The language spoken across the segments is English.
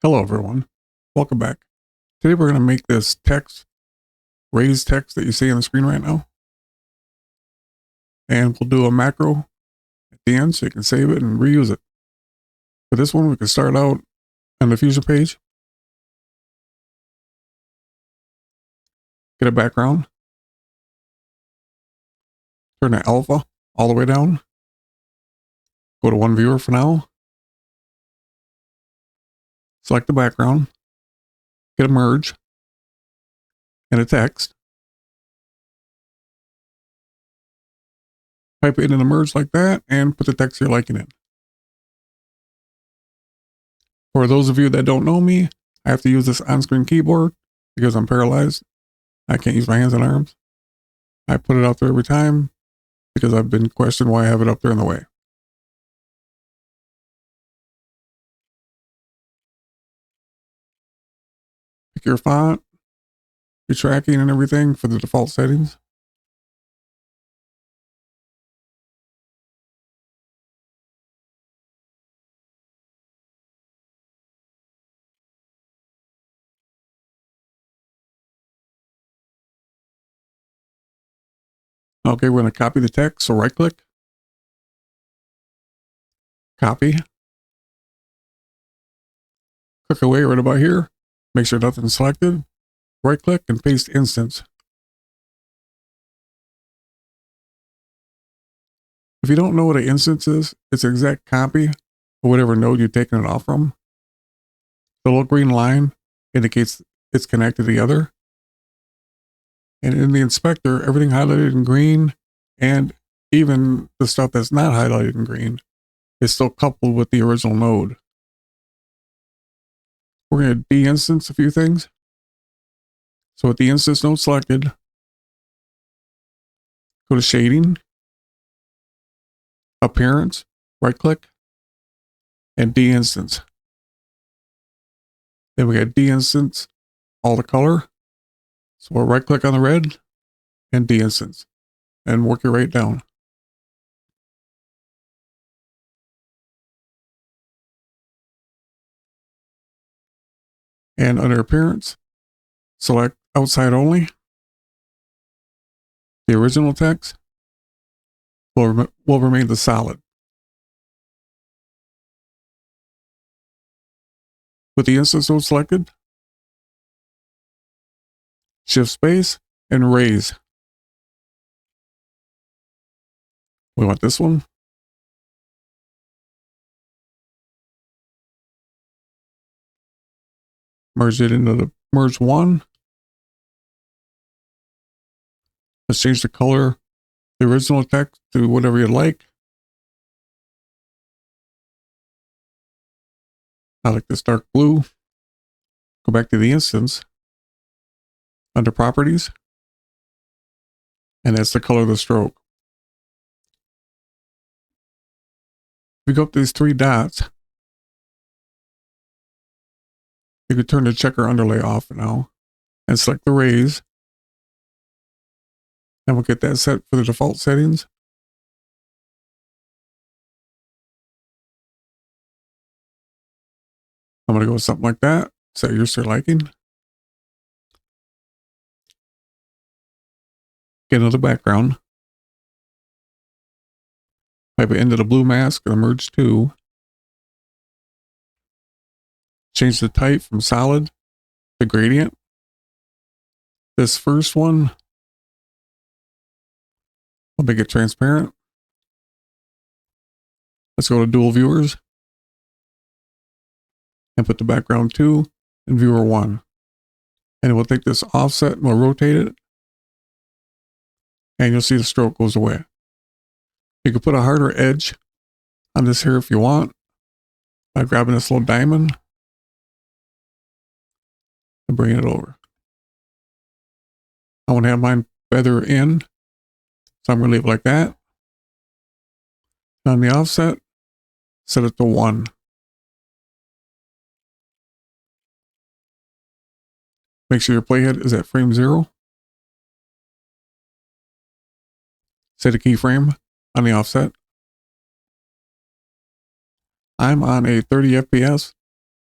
Hello everyone, welcome back. Today we're going to make this text, raised text that you see on the screen right now. And we'll do a macro at the end so you can save it and reuse it. For this one, we can start out on the Fusion page. Get a background. Turn the alpha all the way down. Go to one viewer for now. Select the background. Get a merge. And a text. Type it in the merge like that and put the text you're liking in. For those of you that don't know me, I have to use this on-screen keyboard because I'm paralyzed. I can't use my hands and arms. I put it out there every time because I've been questioned why I have it up there in the way. Pick your font, your tracking and everything for the default settings. Okay, we're going to copy the text, so right click, copy, click away right about here, make sure nothing's selected, right click and paste instance. If you don't know what an instance is, it's an exact copy of whatever node you're taking it off from. The little green line indicates it's connected to the other. And in the inspector, everything highlighted in green and even the stuff that's not highlighted in green is still coupled with the original node. We're going to de-instance a few things. So with the instance node selected, go to shading, appearance, right click, and de-instance. Then we got de-instance all the color. So we'll right click on the red and de-instance and work your way down. And under appearance, select outside only. The original text will remain the solid. With the instance node selected, shift space and raise. We want this one. Merge it into the merge one. Let's change the color, the original text to whatever you like. I like this dark blue. Go back to the instance under properties. And that's the color of the stroke. If we go up to these three dots, you can turn the checker underlay off now and select the raise. And we'll get that set for the default settings. I'm going to go with something like that. Set yours to liking. Get another background. Type it into the blue mask and the merge to. Change the type from solid to gradient. This first one, I'll make it transparent. Let's go to dual viewers and put the background 2 in viewer 1. And we'll take this offset and we'll rotate it. And you'll see the stroke goes away. You can put a harder edge on this here if you want by grabbing this little diamond and bringing it over. I want to have mine feather in, so I'm going to leave it like that. And on the offset, set it to 1. Make sure your playhead is at frame 0. Set a keyframe on the offset. I'm on a 30 FPS.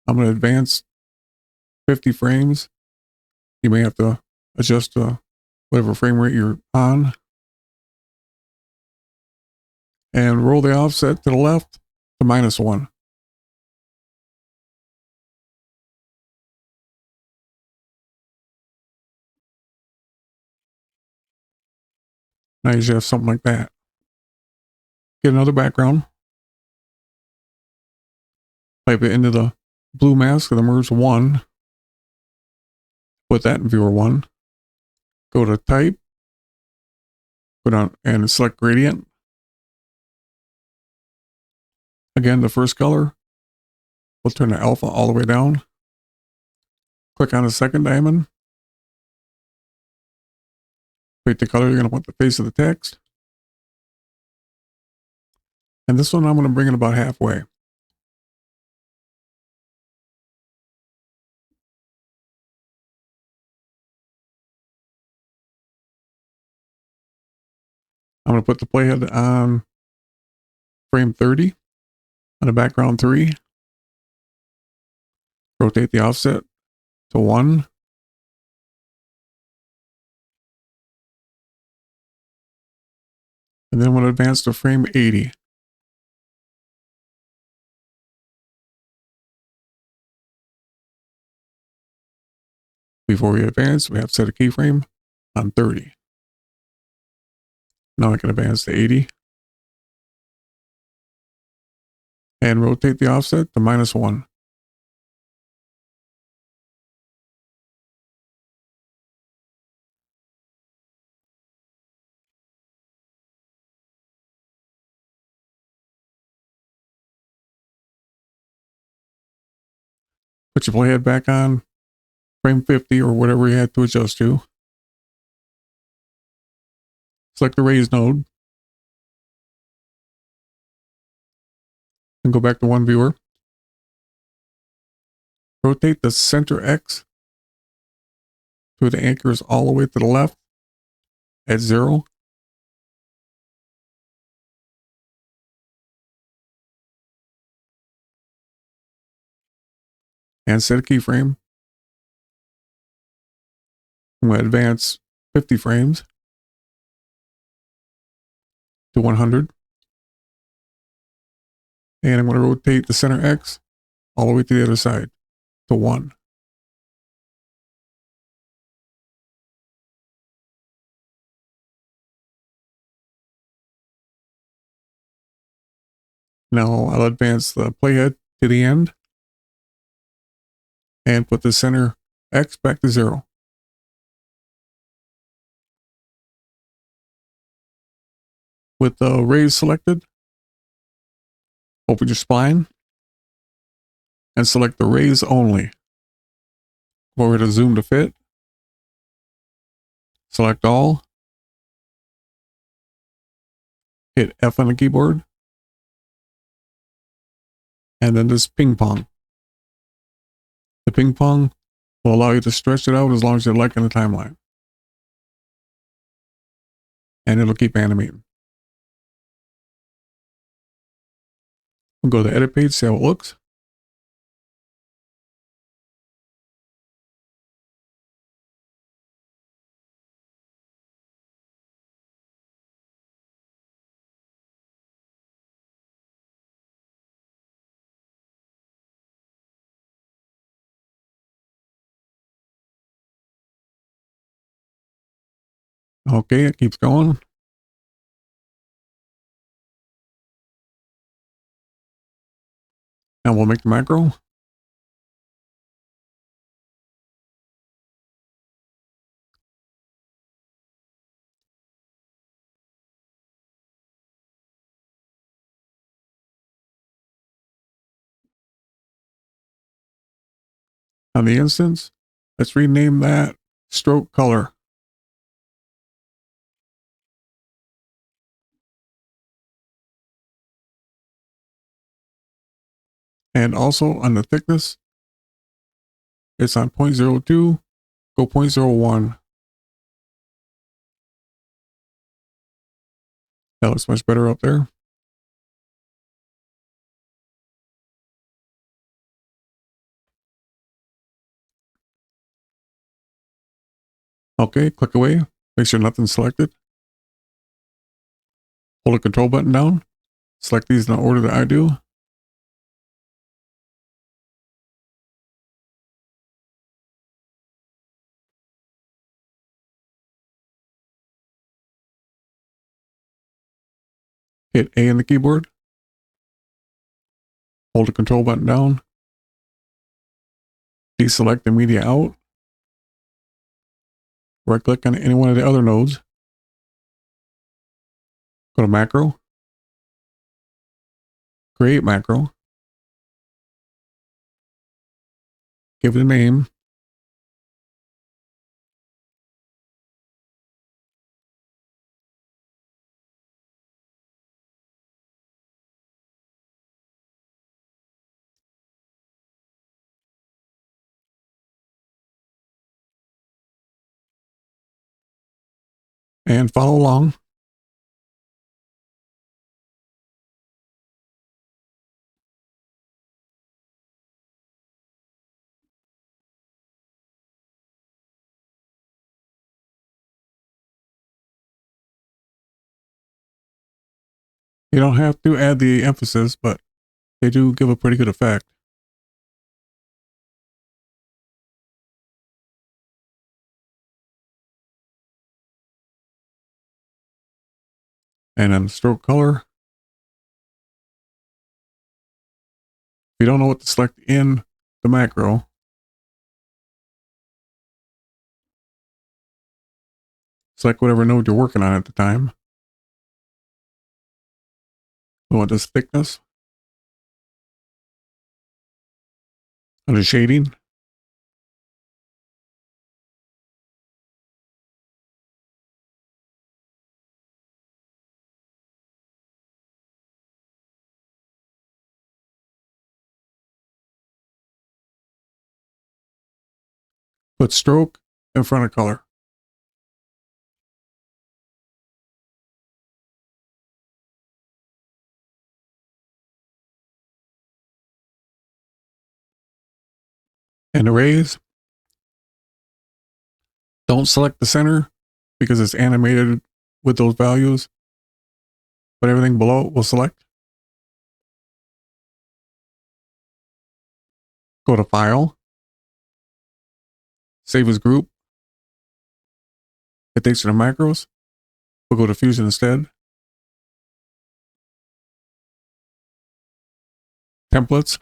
I'm going to advance 50 frames. You may have to adjust whatever frame rate you're on. And roll the offset to the left to -1. Now you should have something like that. Get another background. Type it into the blue mask of the merge 1. Put that in viewer 1. Go to type. Go down and select gradient. Again, the first color. We'll turn the alpha all the way down. Click on the second diamond. Pick the color you're going to want the face of the text. And this one I'm going to bring it about halfway. I'm going to put the playhead on frame 30 on the background 3. Rotate the offset to 1. And then we'll advance to frame 80. Before we advance, we have to set a keyframe on 30. Now I can advance to 80. And rotate the offset to -1. Put your playhead back on frame 50 or whatever you had to adjust to. Select the raise node. And go back to one viewer. Rotate the center X so the anchor is all the way to the left at 0. And set a keyframe. I'm going to advance 50 frames to 100. And I'm going to rotate the center X all the way to the other side to 1. Now I'll advance the playhead to the end and put the center X back to 0. With the raise selected, open your spline and select the raise only. Go over to zoom to fit. Select all. Hit F on the keyboard. And then this ping pong. The ping pong will allow you to stretch it out as long as you like in the timeline. And it'll keep animating. We'll go to the edit page, see how it looks. Okay, it keeps going. Now we'll make the macro. On the instance, let's rename that stroke color. And also on the thickness, it's on 0.02, go 0.01. That looks much better up there. Okay, click away. Make sure nothing's selected. Hold the control button down. Select these in the order that I do. Hit A on the keyboard. Hold the control button down. Deselect the media out. Right click on any one of the other nodes. Go to macro. Create macro. Give it a name. And follow along. You don't have to add the emphasis, but they do give a pretty good effect. And then stroke color. If you don't know what to select in the macro, select whatever node you're working on at the time. We want this thickness. Under shading. Put stroke in front of color. And erase. Don't select the center because it's animated with those values, but everything below it will select. Go to File. Save as group. It takes you to macros. We'll go to Fusion instead. Templates.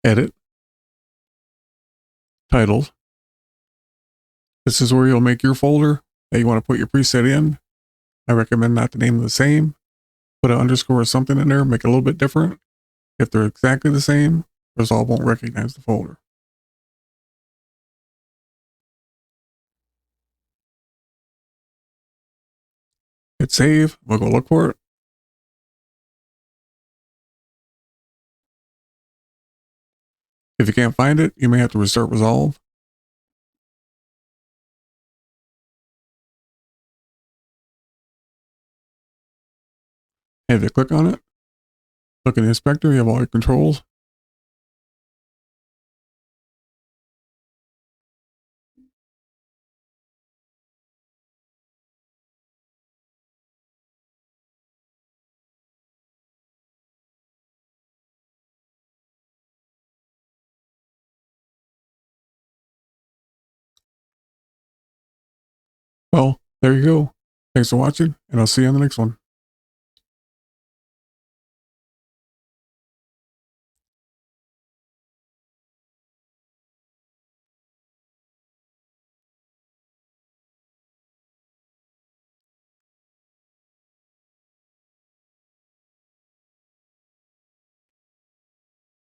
Edit. Titles. This is where you'll make your folder that you want to put your preset in. I recommend not to name them the same. Put an underscore or something in there, make it a little bit different. If they're exactly the same, Resolve won't recognize the folder. Hit save. We'll go look for it. If you can't find it, you may have to restart Resolve. And if you click on it, look in the inspector, you have all your controls. Well, there you go. Thanks for watching, and I'll see you on the next one.